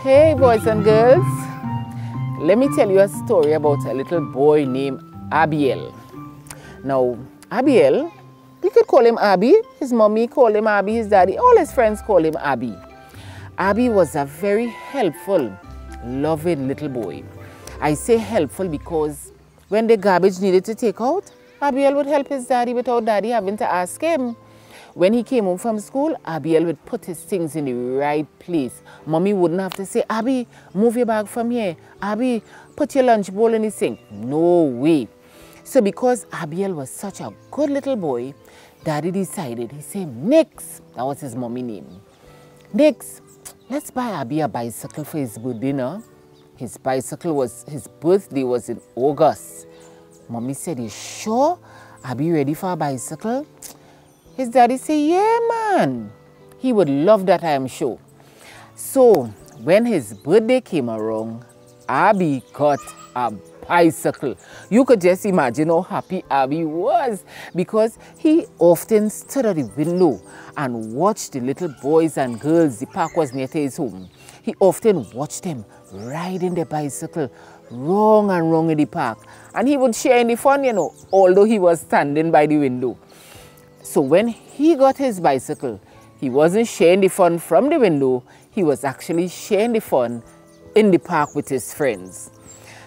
Hey boys and girls, let me tell you a story about a little boy named Abiel. Now, Abiel, we could call him Abby. His mommy called him Abby, his daddy, all his friends call him Abby. Abby was a very helpful, loving little boy. I say helpful because when the garbage needed to take out, Abiel would help his daddy without daddy having to ask him. When he came home from school, Abiel would put his things in the right place. Mommy wouldn't have to say, Abby, move your bag from here. Abby, put your lunch bowl in the sink. No way. So because Abiel was such a good little boy, daddy decided, he said, Nix, that was his mommy name. Nix, let's buy Abby a bicycle for his birthday now. His birthday was in August. Mommy said, you sure? Abby ready for a bicycle? His daddy said, yeah, man. He would love that, I am sure. So, when his birthday came around, Abby got a bicycle. You could just imagine how happy Abby was because he often stood at the window and watched the little boys and girls. The park was near to his home. He often watched them riding their bicycle wrong and wrong in the park. And he would share in the fun, although he was standing by the window. So when he got his bicycle, he wasn't sharing the fun from the window, he was actually sharing the fun in the park with his friends.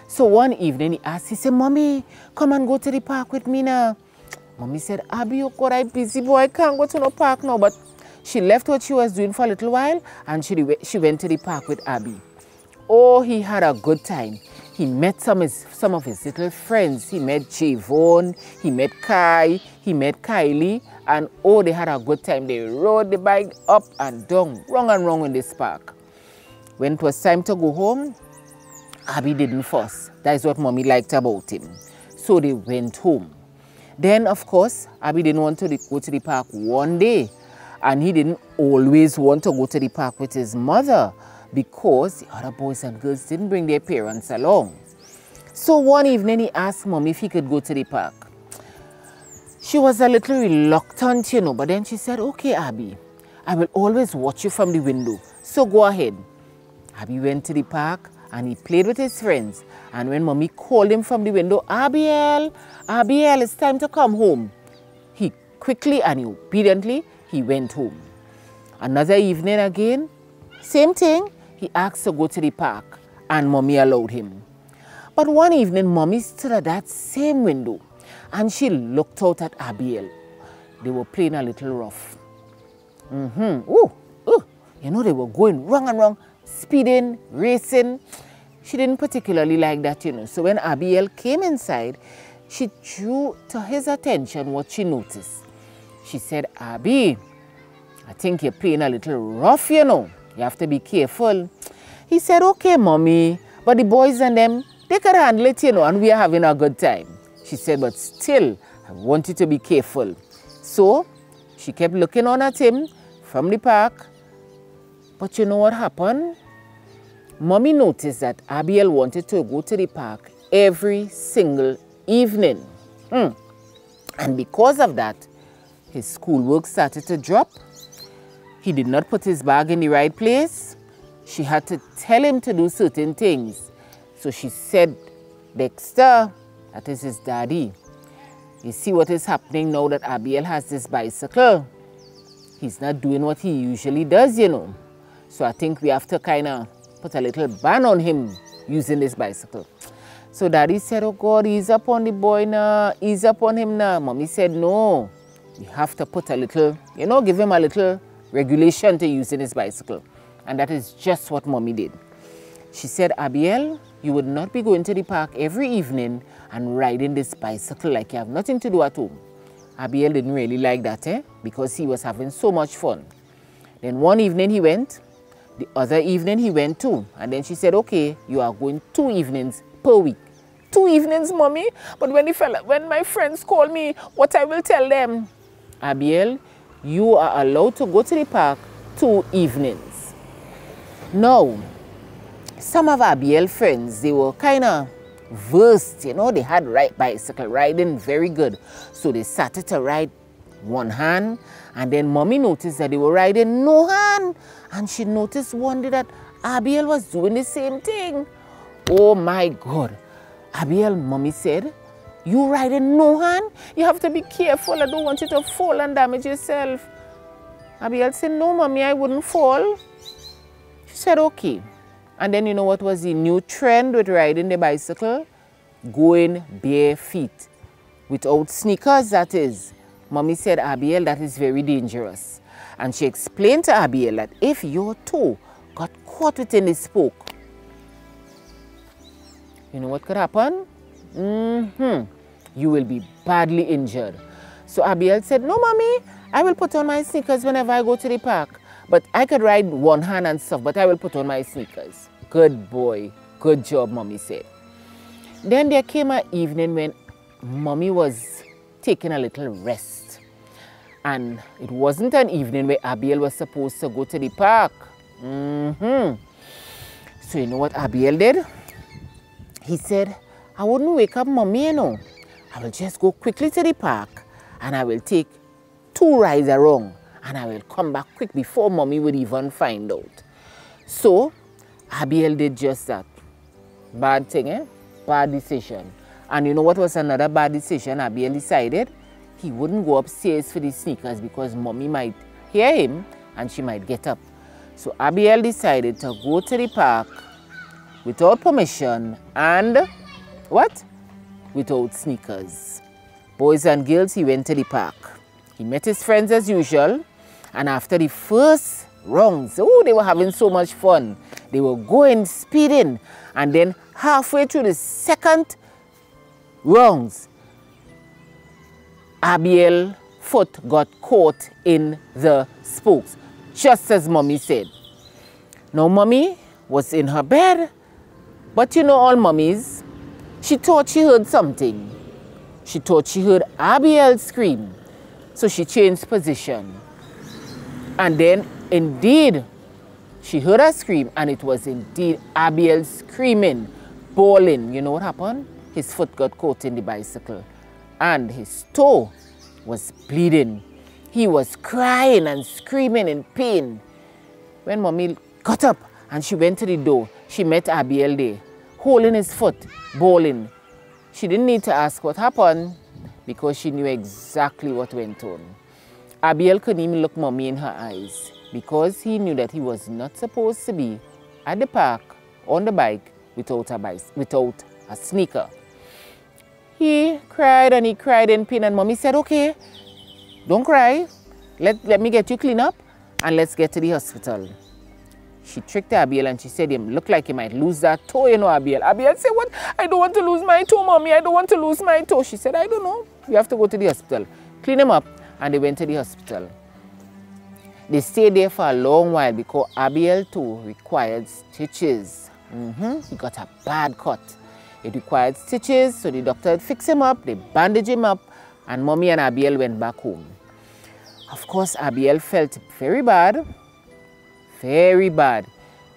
So one evening he asked, he said, Mommy, come and go to the park with me now. Mommy said, Abby, you got a busy boy, I can't go to no park now. But she left what she was doing for a little while and she went to the park with Abby. Oh, he had a good time. He met some of his little friends. He met Javon, he met Kai, he met Kylie, and oh, they had a good time. They rode the bike up and down, wrong and wrong in this park. When it was time to go home, Abby didn't fuss. That is what Mommy liked about him. So they went home. Then, of course, Abby didn't want to go to the park one day, and he didn't always want to go to the park with his mother, because the other boys and girls didn't bring their parents along. So one evening he asked Mommy if he could go to the park. She was a little reluctant, but then she said, okay, Abby, I will always watch you from the window, so go ahead. Abby went to the park and he played with his friends. And when Mommy called him from the window, Abiel, it's time to come home. He quickly and obediently, he went home. Another evening again, same thing. He asked to go to the park and Mommy allowed him. But one evening, Mommy stood at that same window and she looked out at Abiel. They were playing a little rough. They were going wrong and wrong, speeding, racing. She didn't particularly like that, So when Abiel came inside, she drew to his attention what she noticed. She said, Abby, I think you're playing a little rough, You have to be careful. He said, okay, Mommy, but the boys and them, they can handle it, and we are having a good time. She said, but still, I want you to be careful. So, she kept looking on at him from the park. But you know what happened? Mommy noticed that Abiel wanted to go to the park every single evening. And because of that, his schoolwork started to drop. He did not put his bag in the right place. She had to tell him to do certain things. So she said, Dexter, that is his daddy, you see what is happening now that Abiel has this bicycle? He's not doing what he usually does, So I think we have to kind of put a little ban on him using this bicycle. So daddy said, oh God, ease up on the boy now, ease up on him now. Mommy said, no, we have to put a little, give him a little regulation to using his bicycle. And that is just what Mommy did. She said, Abiel, you would not be going to the park every evening and riding this bicycle like you have nothing to do at home. Abiel didn't really like that, because he was having so much fun. Then one evening he went, the other evening he went too. And then she said, okay, you are going 2 evenings per week. 2 evenings, Mommy? But when my friends call me, what I will tell them? Abiel, you are allowed to go to the park 2 evenings. Now, some of Abiel's friends, they were kind of versed, they had bicycle riding very good. So they started to ride one hand, and then Mommy noticed that they were riding no hand. And she noticed one day that Abiel was doing the same thing. Oh my God. Abiel, mommy said, you riding no hand? You have to be careful. I don't want you to fall and damage yourself. Abiel said, no, mommy, I wouldn't fall. She said, okay. And then you know what was the new trend with riding the bicycle? Going bare feet. Without sneakers, that is. Mommy said, Abiel, that is very dangerous. And she explained to Abiel that if your toe got caught within the spoke, you know what could happen? You will be badly injured. So Abiel said, no, mommy, I will put on my sneakers whenever I go to the park. But I could ride one hand and stuff, but I will put on my sneakers. Good boy. Good job, mommy said. Then there came an evening when mommy was taking a little rest. And it wasn't an evening where Abiel was supposed to go to the park. So you know what Abiel did? He said, I wouldn't wake up mommy, you know. I will just go quickly to the park and I will take 2 rides around and I will come back quick before mommy would even find out. So Abiel did just that. Bad thing, eh? Bad decision. And you know what was another bad decision? Abiel decided he wouldn't go upstairs for the sneakers because mommy might hear him and she might get up. So Abiel decided to go to the park without permission and what? Without sneakers. Boys and girls, he went to the park. He met his friends as usual, and after the first rounds, oh, they were having so much fun. They were going, speeding, and then halfway through the second rounds, Abiel's foot got caught in the spokes, just as mommy said. Now, mommy was in her bed, but you know all mummies, she thought she heard something. She thought she heard Abiel scream. So she changed position. And then, indeed, she heard her scream, and it was indeed Abiel screaming, bawling. You know what happened? His foot got caught in the bicycle, and his toe was bleeding. He was crying and screaming in pain. When mommy got up and she went to the door, she met Abiel there, holding his foot, bawling. She didn't need to ask what happened because she knew exactly what went on. Abiel couldn't even look mommy in her eyes because he knew that he was not supposed to be at the park on the bike without a sneaker. He cried and he cried in pain, and mommy said, okay, don't cry. Let me get you clean up and let's get to the hospital. She tricked Abiel and she said, him look like he might lose that toe, you know, Abiel. Abiel said, what? I don't want to lose my toe, mommy. I don't want to lose my toe. She said, I don't know. You have to go to the hospital. Clean him up. And they went to the hospital. They stayed there for a long while because Abiel's toe required stitches. He got a bad cut. It required stitches, so the doctor had fixed him up. They bandaged him up, and mommy and Abiel went back home. Of course, Abiel felt very bad. Very bad.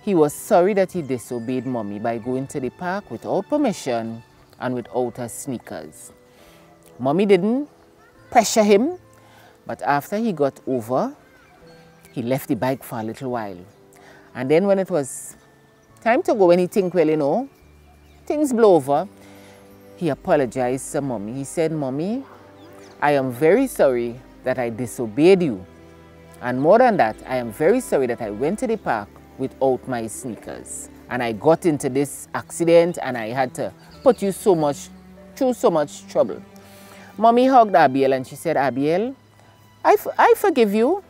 He was sorry that he disobeyed mommy by going to the park without permission and without her sneakers. Mommy didn't pressure him, but after he got over, he left the bike for a little while. And then when it was time to go, when he think, well, you know, things blow over, he apologized to mommy. He said, mommy, I am very sorry that I disobeyed you. And more than that, I am very sorry that I went to the park without my sneakers. And I got into this accident and I had to put you through so much trouble. Mommy hugged Abiel and she said, Abiel, I forgive you,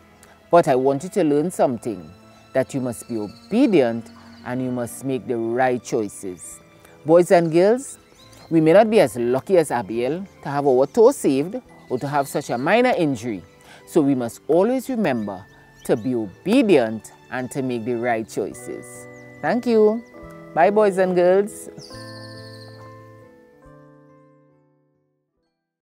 but I want you to learn something, that you must be obedient and you must make the right choices. Boys and girls, we may not be as lucky as Abiel to have our toe saved or to have such a minor injury. So we must always remember to be obedient and to make the right choices. Thank you. Bye, boys and girls.